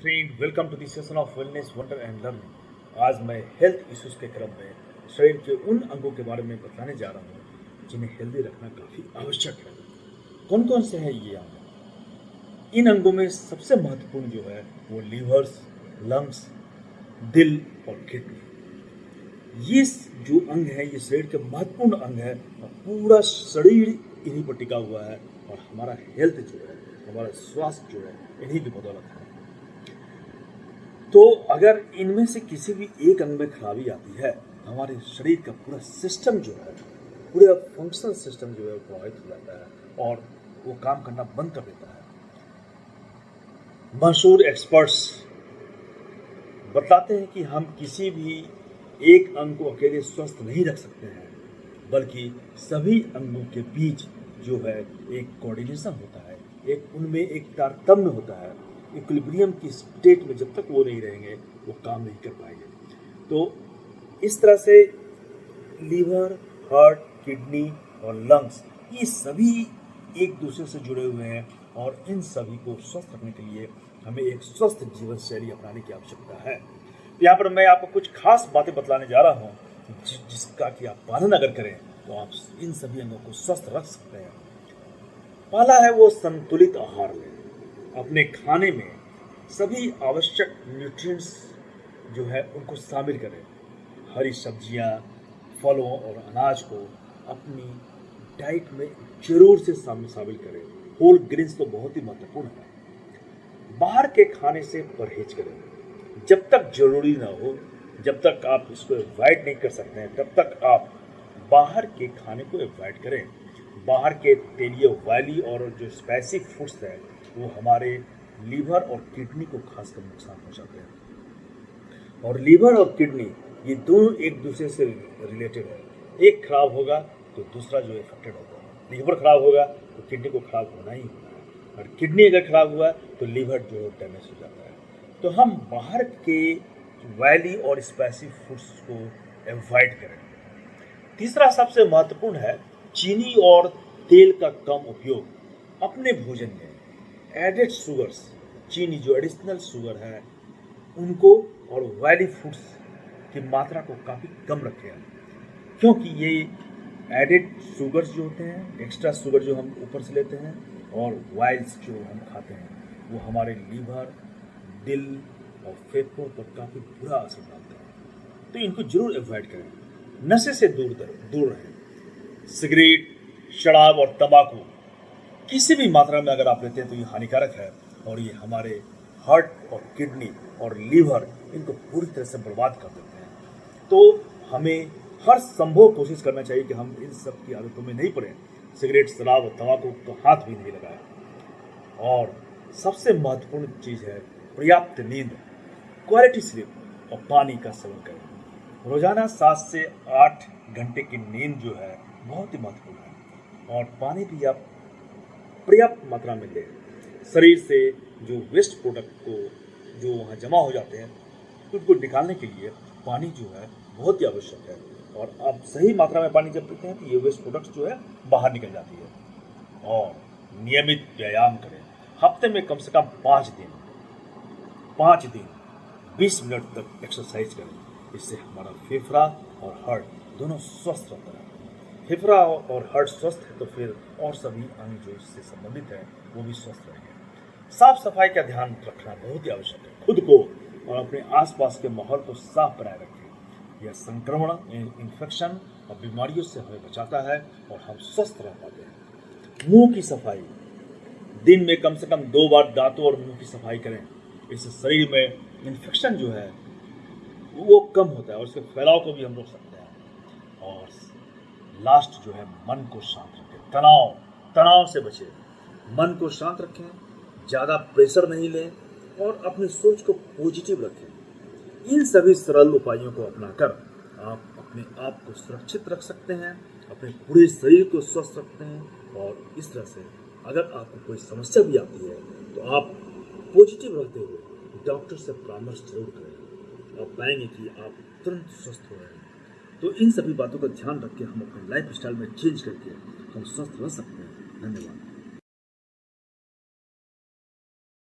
Friend, welcome to the session of wellness wonder and learning. आज मैं health issues के क्रम में शरीर के उन अंगों के बारे में बताने जा रहा हूँ जिन्हें हेल्दी रखना काफ़ी आवश्यक है। कौन कौन से हैं ये अंग? इन अंगों में सबसे महत्वपूर्ण जो है वो लीवर्स, लंग्स, दिल और किडनी। ये जो अंग है ये शरीर के महत्वपूर्ण अंग है और पूरा शरीर इन्हीं पर टिका हुआ है और हमारा हेल्थ जो है, हमारा स्वास्थ्य जो है इन्हीं की बदौलत है। तो अगर इनमें से किसी भी एक अंग में खराबी आती है तो हमारे शरीर का पूरा सिस्टम जो है, पूरा फंक्शनल सिस्टम जो है प्रभावित हो जाता है और वो काम करना बंद कर देता है। मशहूर एक्सपर्ट्स बताते हैं कि हम किसी भी एक अंग को अकेले स्वस्थ नहीं रख सकते हैं, बल्कि सभी अंगों के बीच जो है एक कोऑर्डिनेशन होता है, एक उनमें एक तारतम्य होता है। इक्विलिब्रियम की स्टेट में जब तक वो नहीं रहेंगे वो काम नहीं कर पाएंगे। तो इस तरह से लीवर, हार्ट, किडनी और लंग्स ये सभी एक दूसरे से जुड़े हुए हैं और इन सभी को स्वस्थ रखने के लिए हमें एक स्वस्थ जीवन शैली अपनाने की आवश्यकता है। यहाँ पर मैं आपको कुछ खास बातें बतलाने जा रहा हूँ जिसका कि आप पालन अगर करें तो आप इन सभी अंगों को स्वस्थ रख सकते हैं। पहला है वो संतुलित आहार लें। अपने खाने में सभी आवश्यक न्यूट्रिएंट्स जो है उनको शामिल करें। हरी सब्जियां, फलों और अनाज को अपनी डाइट में जरूर से शामिल करें। होल ग्रेन्स तो बहुत ही महत्वपूर्ण है। बाहर के खाने से परहेज करें जब तक जरूरी ना हो। जब तक आप इसको अवॉइड नहीं कर सकते हैं तब तक आप बाहर के खाने को अवॉइड करें। बाहर के तेलीय ऑयली और जो स्पाइसी फूड्स हैं वो हमारे लीवर और किडनी को खासकर नुकसान पहुंचाते हैं। और लीवर और किडनी ये दोनों एक दूसरे से रिलेटेड है। एक खराब होगा तो दूसरा जो इफेक्टेड होगा। लीवर खराब होगा तो किडनी को खराब होना ही होना है और किडनी अगर खराब हुआ तो लीवर जो डैमेज हो जाता है। तो हम बाहर के ऑयली और स्पाइसी फूड्स को अवॉइड करें। तीसरा सबसे महत्वपूर्ण है चीनी और तेल का कम उपयोग। अपने भोजन में एडेड शुगर्स, चीनी जो एडिशनल शुगर है उनको और ऑयली फूड्स की मात्रा को काफ़ी कम रखें, क्योंकि ये एडेड शुगर्स जो होते हैं, एक्स्ट्रा शुगर जो हम ऊपर से लेते हैं और ऑयल्स जो हम खाते हैं वो हमारे लीवर, दिल और फेफड़ों पर काफ़ी बुरा असर डालते हैं। तो इनको जरूर अवॉइड करें। नशे से दूर रहें। सिगरेट, शराब और तंबाकू किसी भी मात्रा में अगर आप लेते हैं तो ये हानिकारक है और ये हमारे हार्ट और किडनी और लीवर इनको पूरी तरह से बर्बाद कर देते हैं। तो हमें हर संभव कोशिश करना चाहिए कि हम इन सब की आदतों में नहीं पड़ें। सिगरेट, शराब और तंबाकू तो हाथ भी नहीं लगाएं। और सबसे महत्वपूर्ण चीज़ है पर्याप्त नींद, क्वालिटी स्लीप और पानी का सेवन करें। रोजाना 7 से 8 घंटे की नींद जो है बहुत ही महत्वपूर्ण है और पानी भी आप पर्याप्त मात्रा में लें। शरीर से जो वेस्ट प्रोडक्ट को जो वहाँ जमा हो जाते हैं उनको निकालने के लिए पानी जो है बहुत ही आवश्यक है और आप सही मात्रा में पानी जब पीते हैं तो ये वेस्ट प्रोडक्ट्स जो है बाहर निकल जाती है। और नियमित व्यायाम करें। हफ्ते में कम से कम 5 दिन 20 मिनट तक एक्सरसाइज करें। इससे हमारा फेफड़ा और हार्ट दोनों स्वस्थ रहता है। फेफड़ा और हार्ट स्वस्थ है तो फिर और सभी अंग जो इससे संबंधित है वो भी स्वस्थ रहेंगे। साफ सफाई का ध्यान रखना बहुत ही आवश्यक है। खुद को और अपने आसपास के माहौल को साफ बनाए रखें। यह संक्रमण, इन्फेक्शन और बीमारियों से हमें बचाता है और हम स्वस्थ रह पाते हैं। मुंह की सफाई, दिन में कम से कम 2 बार दांतों और मुंह की सफाई करें। इससे शरीर में इन्फेक्शन जो है वो कम होता है और उसके फैलाव को भी हम रोक सकते हैं। और लास्ट जो है मन को शांत रखें। तनाव से बचें। मन को शांत रखें, ज़्यादा प्रेशर नहीं लें और अपनी सोच को पॉजिटिव रखें। इन सभी सरल उपायों को अपनाकर आप अपने आप को सुरक्षित रख सकते हैं, अपने पूरे शरीर को स्वस्थ रखते हैं। और इस तरह से अगर आपको कोई समस्या भी आती है तो आप पॉजिटिव रहते हुए डॉक्टर से परामर्श जरूर करें। आप पाएंगे कि आप तुरंत स्वस्थ हो रहे हैं। तो इन सभी बातों का ध्यान रख के हम अपने लाइफ स्टाइल में चेंज करके हम स्वस्थ रह सकते हैं। धन्यवाद।